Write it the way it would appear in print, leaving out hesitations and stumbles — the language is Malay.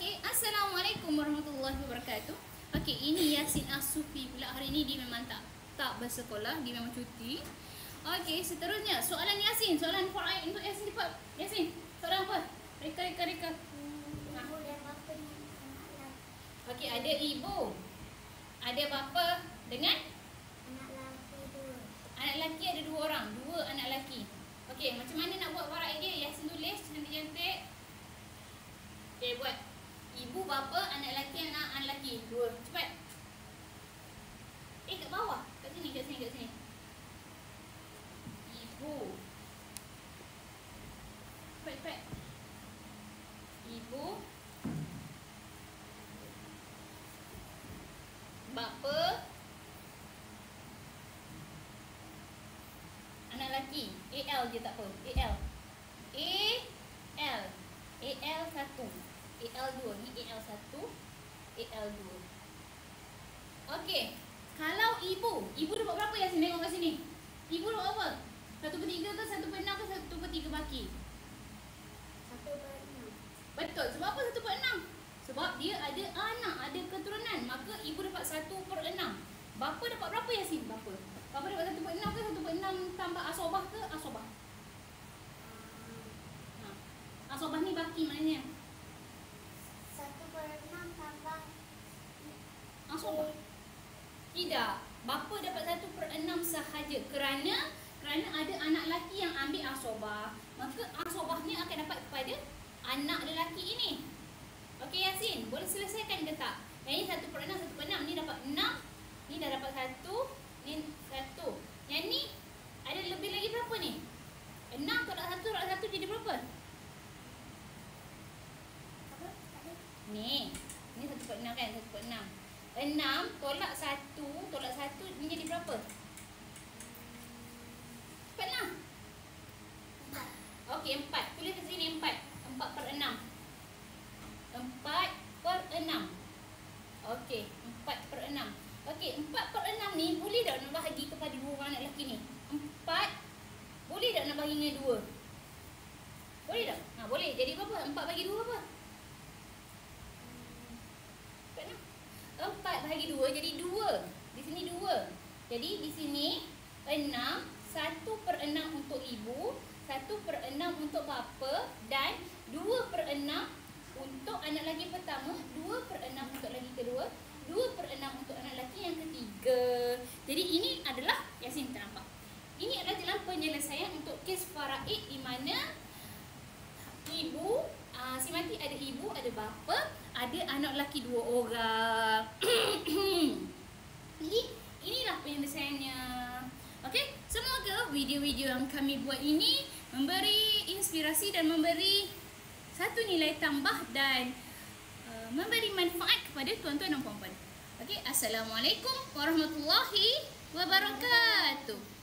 Okey, Assalamualaikum warahmatullahi wabarakatuh. Okey, ini Yasin As-Sufi pula. Hari ni dia memang tak bersekolah, dia memang cuti. Okey, seterusnya soalan Yasin, soalan Quran untuk Yasin cepat. Yasin, soalan apa? Reka. Ibu dan bapa dengan anak lelaki. Okey, ada ibu, ada bapa dengan Anak lelaki dua. anak lelaki, ada dua orang, dua anak lelaki. Okey, macam mana nak buat warak dia? Yasin tulis cantik-cantik. Okey, buat ibu, bapa, anak lelaki, anak lelaki. Dua. Cepat. Kat bawah. Kat sini. Ibu. Cepat. Ibu. Bapa. Anak lelaki. AL je tak apa. AL 1. AL 2. Ni AL 1. AL 2. Okey. Kalau ibu dapat berapa Yasin? Tengok kat sini. Ibu dapat apa? 1/3 ke 1/6 ke 1/3 baki? 1/6. Betul. Sebab apa 1/6? Sebab dia ada anak, ada keturunan. Maka ibu dapat 1/6. Bapa dapat berapa Yasin? Bapa dapat 1/6 ke 1/6 tambah asobah ke asobah? Asobah ni baki maknanya. 1/6 tambah Asobah. Tidak. Bapa dapat 1/6 sahaja kerana ada anak lelaki yang ambil asobah. Maka asobah ni akan dapat kepada anak lelaki ini. Okey Yasin, boleh selesaikan ke tak? Yang ni 1/6 ni dapat 6. Ni dah dapat 1. Ni 1. Yang ni ada lebih lagi berapa ni? 6 tolak 1 jadi berapa? apa? Tadi Ni 1/6 kan? 1/6. 6 tolak 1 ni jadi berapa? Cepatlah. 4. Okey, 4. Tulis kat sini 4. 4/6. 4/6. Okey, 4/6. Okey, 4/6 ni boleh tak nak bahagi kepada dua orang anak lelaki ni? 4 boleh tak nak bagi dengan 2? Boleh tak? Boleh. Jadi berapa? 4 bagi 2 apa? 4 bahagi 2 jadi 2. Di sini 2. Jadi di sini 6, 1/6 untuk ibu, 1/6 untuk bapa dan 2/6 untuk anak lelaki pertama, 2/6 untuk lelaki kedua, 2/6 untuk anak lelaki yang ketiga. Jadi ini adalah Yasin tak nampak. Ini adalah jalan penyelesaian untuk kes faraid di mana ibu, si mati ada ibu, ada bapa, ada anak lelaki 2 orang. Jadi inilah penyelesaiannya. Okey, semoga video-video yang kami buat ini memberi inspirasi dan memberi satu nilai tambah dan memberi manfaat kepada tuan-tuan dan puan-puan. Okey, Assalamualaikum warahmatullahi wabarakatuh.